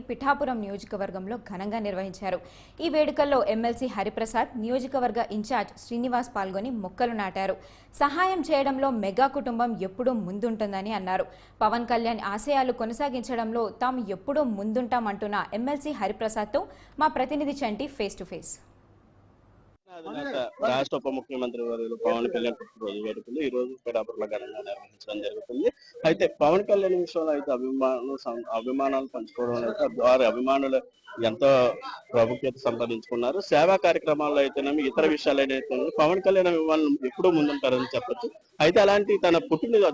పిఠాపురం నియోజకవర్గంలో ఘనంగా నిర్వహించారు. ఈ వేడుకల్లో ఎమ్మెల్సీ హరిప్రసాద్, నియోజకవర్గ ఇన్ఛార్జ్ శ్రీనివాస్ పాల్గొని మొక్కలు నాటారు. సహాయం చేయడంలో మెగా కుటుంబం ఎప్పుడూ ముందుంటుందని అన్నారు. పవన్ కళ్యాణ్ ఆశయాలు కొనసాగించడంలో తాము ఎప్పుడూ ముందుంటామంటున్న ఎమ్మెల్సీ హరిప్రసాద్తో మా ప్రతినిధి చంటి ఫేస్ టు ఫేస్. రాష్ట్ర ఉప ముఖ్యమంత్రి వర్యులు పవన్ కళ్యాణ్ పుట్టినరోజు వేడుకలు ఈ రోజు పిఠాపురంలో ఘనంగా నిర్వహించడం జరుగుతుంది. అయితే పవన్ కళ్యాణ్ విషయంలో అయితే అభిమానాలు పంచుకోవడం అయితే వారి అభిమానులు ఎంతో ప్రాముఖ్యత సంపాదించుకున్నారు. సేవా కార్యక్రమాల్లో అయితేనేమి ఇతర విషయాలు అయితే పవన్ కళ్యాణ్ అభిమానులు ఎప్పుడూ ముందుంటారని చెప్పొచ్చు. అయితే అలాంటి తన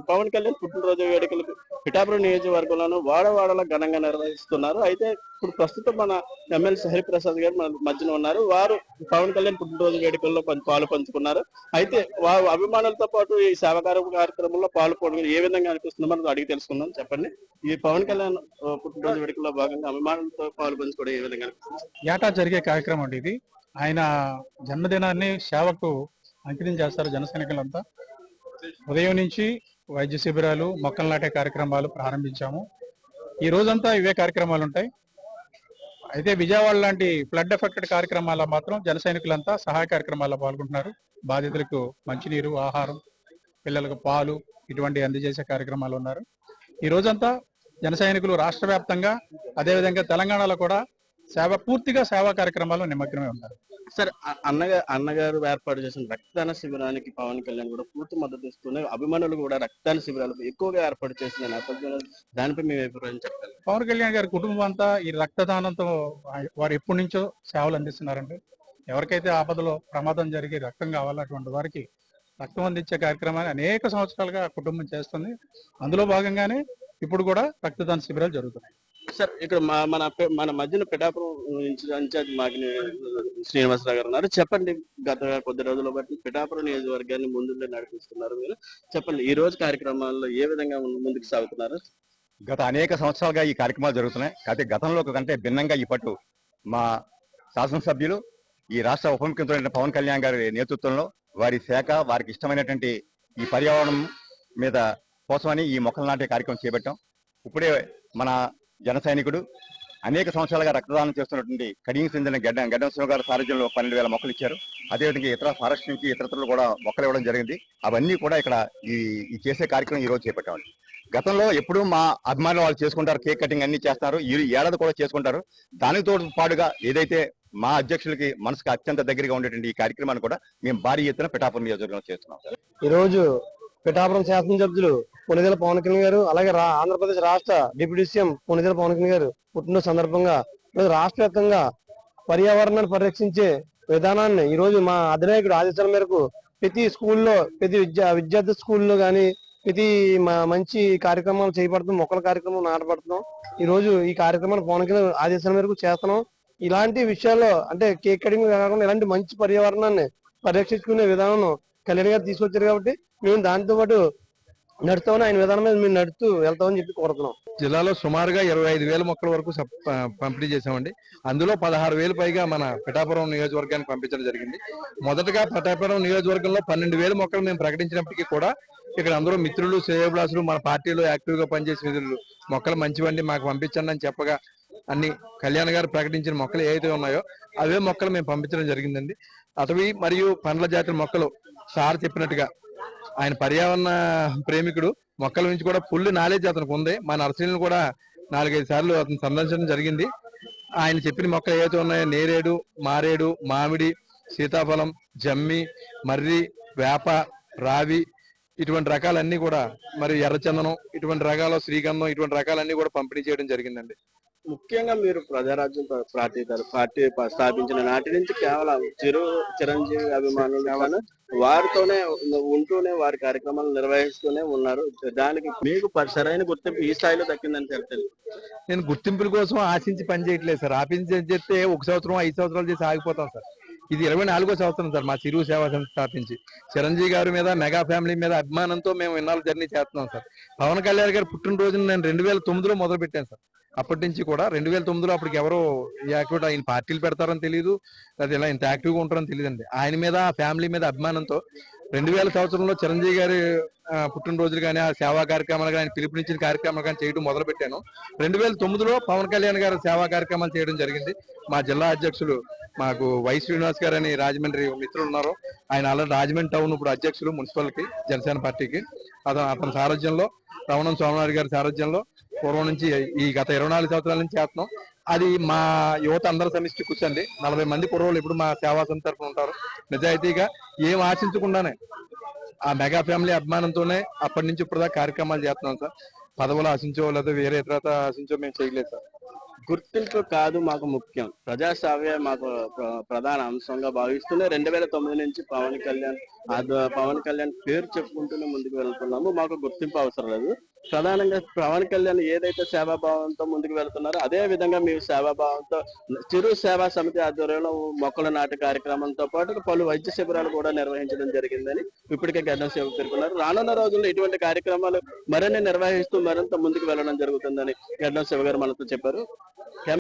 పవన్ కళ్యాణ్ పుట్టినరోజు వేడుకలు పిఠాపురం నియోజకవర్గంలోనూ వాడవాడలో ఘనంగా నిర్వహిస్తున్నారు. అయితే ఇప్పుడు ప్రస్తుతం మన ఎమ్మెల్సీ హరిప్రసాద్ గారు మన మధ్యన ఉన్నారు. వారు పవన్ కళ్యాణ్ పుట్టినరోజు వేడుకల్లో పాలు పంచుకున్నారు. అయితే వారు అభిమానులతో పాటు ఈ సేవా కార్యక్రమంలో పాల్గొనడం ఏ విధంగా అనిపిస్తుందో మనం అడిగి తెలుసుకుందాం. చెప్పండి, ఈ పవన్ కళ్యాణ్ పుట్టినరోజు వేడుకల్లో భాగంగా అభిమానులతో పాలు పంచుకోవడం ఏ విధంగా అనిపిస్తుంది? ఏటా జరిగే కార్యక్రమం అండి ఇది. ఆయన జన్మదినాన్ని సేవకు అంకితం చేస్తారు జన సైనికులంతా. ఉదయం నుంచి వైద్య శిబిరాలు, మొక్కలు నాటే కార్యక్రమాలు ప్రారంభించాము. ఈ రోజంతా ఇవే కార్యక్రమాలు ఉంటాయి. అయితే విజయవాడ లాంటి ఫ్లడ్ ఎఫెక్టెడ్ కార్యక్రమాల్లో మాత్రం జన సైనికులంతా సహాయ కార్యక్రమాల్లో పాల్గొంటున్నారు. బాధితులకు మంచినీరు, ఆహారం, పిల్లలకు పాలు ఇటువంటి అందజేసే కార్యక్రమాలు ఉన్నారు. ఈ రోజంతా జన సైనికులు రాష్ట్ర వ్యాప్తంగా, అదేవిధంగా తెలంగాణలో కూడా పూర్తిగా సేవా కార్యక్రమాల్లో నిమగ్నమై ఉన్నారు. సార్, అన్నగారు ఏర్పాటు చేసిన రక్తదాన శిబిరానికి పవన్ కళ్యాణ్ కూడా పూర్తి మద్దతు ఇస్తూనే అభిమానులు కూడా రక్తదాన శిబిరాలు ఎక్కువగా ఏర్పాటు చేసిన నేపథ్యంలో దానిపై మీ అభిప్రాయం చెప్పాలి. పవన్ కళ్యాణ్ గారి కుటుంబం అంతా ఈ రక్తదానంతో వారు ఎప్పటి నుంచో సేవలు అందిస్తున్నారండి. ఎవరికైతే ఆపదలో ప్రమాదం జరిగి రక్తం కావాలో అటువంటి వారికి రక్తం అందించే కార్యక్రమాన్ని అనేక సంవత్సరాలుగా కుటుంబం చేస్తుంది. అందులో భాగంగానే ఇప్పుడు కూడా రక్తదాన శిబిరాలు జరుగుతున్నాయి. సార్, ఇక్కడ మన మధ్యన పిఠాపురం ఇన్ఛార్జ్ మాకిని శ్రీనివాసరావు గారు ఉన్నారు. చెప్పండి, గత కొద్ది రోజుల బట్టి పిఠాపురం నియోజకవర్గాన్ని ముందుండే నడిపిస్తున్నారు మీరు. చెప్పండి, ఈ రోజు కార్యక్రమాల్లో ఏ విధంగా ముందుకు సాగుతున్నారు? గత అనేక సంవత్సరాలుగా ఈ కార్యక్రమాలు జరుగుతున్నాయి. అయితే గతంలో కంటే భిన్నంగా ఇప్పటి మా శాసనసభ్యులు, ఈ రాష్ట్ర ఉప ముఖ్యమంత్రి పవన్ కళ్యాణ్ గారి నేతృత్వంలో వారి శాఖ వారికి ఇష్టమైనటువంటి ఈ పర్యావరణం మీద కోసమని ఈ మొక్కలు నాటే కార్యక్రమం చేపట్టాం. ఇప్పుడే మన జన సైనికుడు అనేక సంవత్సరాలుగా రక్తదానం చేస్తున్నటువంటి కడియం చెందిన గడ్డం శివ గారి సారథ్యంలో 12,000 మొక్కలు ఇచ్చారు. అదేవిధంగా ఇతర ఫారెస్ట్ నుంచి ఇతరులు కూడా మొక్కలు ఇవ్వడం జరిగింది. అవన్నీ కూడా ఇక్కడ ఈ చేసే కార్యక్రమం ఈ రోజు చేపట్టామండి. గతంలో ఎప్పుడూ మా అభిమానులు వాళ్ళు చేసుకుంటారు, కేక్ కటింగ్ అన్ని చేస్తారు, ఈ ఏడాది కూడా చేసుకుంటారు. దానితో పాటుగా ఏదైతే మా అధ్యక్షులకి మనసుకు అత్యంత దగ్గరగా ఉండేటువంటి ఈ కార్యక్రమాన్ని కూడా మేము భారీ ఎత్తున పిఠాపురం నియోజకవర్గంలో చేస్తున్నాం. ఈ రోజు పిఠాపురం శాసనసభ్యులు కొణిదెల పవన్ కళ్యాణ్ గారు, అలాగే ఆంధ్రప్రదేశ్ రాష్ట్ర డిప్యూటీ సీఎం కొణిదెల పవన్ కళ్యాణ్ గారు పుట్టినరోజు సందర్భంగా రాష్ట్ర వ్యాప్తంగా పర్యావరణాన్ని పరిరక్షించే విధానాన్ని ఈ రోజు మా అధినాయకుడు ఆదేశాల మేరకు ప్రతి స్కూల్లో, ప్రతి విద్యార్థి స్కూల్లో కానీ ప్రతి మంచి కార్యక్రమాలు చేపడుతున్నాం. మొక్కల కార్యక్రమం నాటపడుతున్నాం. ఈ రోజు ఈ కార్యక్రమాన్ని పవన్ కళ్యాణ్ ఆదేశాల మేరకు చేస్తున్నాం. ఇలాంటి విషయాల్లో అంటే కేక్ కటింగ్ కాకుండా ఇలాంటి మంచి పర్యావరణాన్ని పరిరక్షించుకునే విధానం కళ్యాణ్ గారు తీసుకొచ్చారు. కాబట్టి మేము దాంతో పాటు నడుస్తామని, ఆయన విధానం మీద మేము నడుస్తూ వెళ్తామని చెప్పి కోరుతున్నాం. జిల్లాలో సుమారుగా 25,000 మొక్కల వరకు పంపిణీ చేశామండి. అందులో 16,000 పైగా మన పిఠాపురం నియోజకవర్గానికి పంపించడం జరిగింది. మొదటగా పిఠాపురం నియోజకవర్గంలో 12,000 మొక్కలు మేము ప్రకటించినప్పటికీ కూడా ఇక్కడ అందరూ మిత్రులు, శ్రేయోభిలాసులు, మన పార్టీలో యాక్టివ్ గా పనిచేసే మిత్రులు మొక్కలు మంచివండి మాకు పంపించండి అని చెప్పగా అన్ని కళ్యాణ్ గారు ప్రకటించిన మొక్కలు ఏవైతే ఉన్నాయో అవే మొక్కలు మేము పంపించడం జరిగిందండి. అటవీ మరియు పండ్ల జాతుల మొక్కలు సార్ చెప్పినట్టుగా ఆయన పర్యావరణ ప్రేమికుడు, మొక్కల నుంచి కూడా ఫుల్ నాలెడ్జ్ అతనికి ఉంది. మా నర్సరీలను కూడా 4-5 సార్లు అతను సందర్శించడం జరిగింది. ఆయన చెప్పిన మొక్కలు ఏవైతే ఉన్నాయో నేరేడు, మారేడు, మామిడి, సీతాఫలం, జమ్మి, మర్రి, వేప, రావి ఇటువంటి రకాలన్నీ కూడా, మరి ఎర్రచందనం ఇటువంటి రకాలు, శ్రీగంధం ఇటువంటి రకాలన్నీ కూడా పంపిణీ చేయడం జరిగిందండి. ముఖ్యంగా మీరు ప్రజారాజ్యం పార్టీ స్థాపించిన నాటి నుంచి కేవలం చిరంజీవి అభిమానులు వారితోనే ఉంటూనే వారి కార్యక్రమాలు నిర్వహిస్తూనే ఉన్నారు. దానికి మీకు సరైన గుర్తింపు ఈ స్థాయిలో దక్కిందని తెలుసు. నేను గుర్తింపుల కోసం ఆశించి పని చేయట్లేదు సార్. ఆశించి చెప్తే 1 సంవత్సరం 5 సంవత్సరాలు చేసి ఆగిపోతాం సార్. ఇది 24వ సంవత్సరం సార్ మా చిరు సేవా సంస్థ స్థాపించి. చిరంజీవి గారి మీద, మెగా ఫ్యామిలీ మీద అభిమానంతో మేము ఇన్నాళ్ళు జర్నీ చేస్తున్నాం సార్. పవన్ కళ్యాణ్ గారి పుట్టినరోజున నేను 2009లో మొదలు పెట్టాను సార్. అప్పటి నుంచి కూడా 2009లో అప్పటికి ఎవరో యాక్టివ్ ఆయన పార్టీలు పెడతారని తెలియదు, అది ఇలా ఇంత యాక్టివ్గా ఉంటారని తెలియదండి. ఆయన మీద, ఫ్యామిలీ మీద అభిమానంతో 2000 సంవత్సరంలో చిరంజీవి గారి పుట్టినరోజులు కానీ ఆ సేవా కార్యక్రమాలు కానీ పిలుపునిచ్చిన కార్యక్రమాలు కానీ చేయడం మొదలు పెట్టాను. 2009లో పవన్ కళ్యాణ్ గారు సేవా కార్యక్రమాలు చేయడం జరిగింది. మా జిల్లా అధ్యక్షులు మాకు వై శ్రీనివాస్ గారు అని రాజమండ్రి మిత్రులు ఉన్నారు. ఆయన ఆల్రెడీ రాజమండ్రి టౌన్ ఇప్పుడు అధ్యక్షులు మున్సిపల్కి జనసేన పార్టీకి. అతని సారథ్యంలో రమణం సోమనాథ్ గారి సారథ్యంలో పూర్వం నుంచి ఈ గత 24 సంవత్సరాల నుంచి చేస్తున్నాం. అది మా యువత అందరి సమిష్టి కృషి అండి. 40 మంది కుర్రోళ్ళు ఇప్పుడు మా సేవా సంస్థ తరఫున ఉంటారు. నిజాయితీగా ఏం ఆశించకుండానే ఆ మెగా ఫ్యామిలీ అభిమానంతోనే అప్పటి నుంచి ఇప్పుడు దాకా కార్యక్రమాలు చేస్తున్నాం సార్. పదవులు ఆశించో లేదా వేరే ఇతర ఆశించో మేము చేయలేదు సార్. గుర్తింపు కాదు మాకు ముఖ్యం, ప్రజాసేవే మాకు ప్రధాన అంశంగా భావిస్తూనే 2009 నుంచి పవన్ కళ్యాణ్ పేరు చెప్పుకుంటూనే ముందుకు వెళ్తున్నాము. మాకు గుర్తింపు అవసరం లేదు. ప్రధానంగా పవన్ కళ్యాణ్ ఏదైతే సేవాభావంతో ముందుకు వెళ్తున్నారో అదే విధంగా మేము సేవాభావంతో చిరు సేవా సమితి ఆధ్వర్యంలో మొక్కలు నాటే కార్యక్రమంతో పాటు పలు వైద్య శిబిరాలు కూడా నిర్వహించడం జరిగిందని ఇప్పటికే గడ్డం శివ పేర్కొన్నారు. రానున్న రోజుల్లో ఇటువంటి కార్యక్రమాలు మరిన్ని నిర్వహిస్తూ మరింత ముందుకు వెళ్ళడం జరుగుతుందని గడ్డం శివ గారు మనతో చెప్పారు.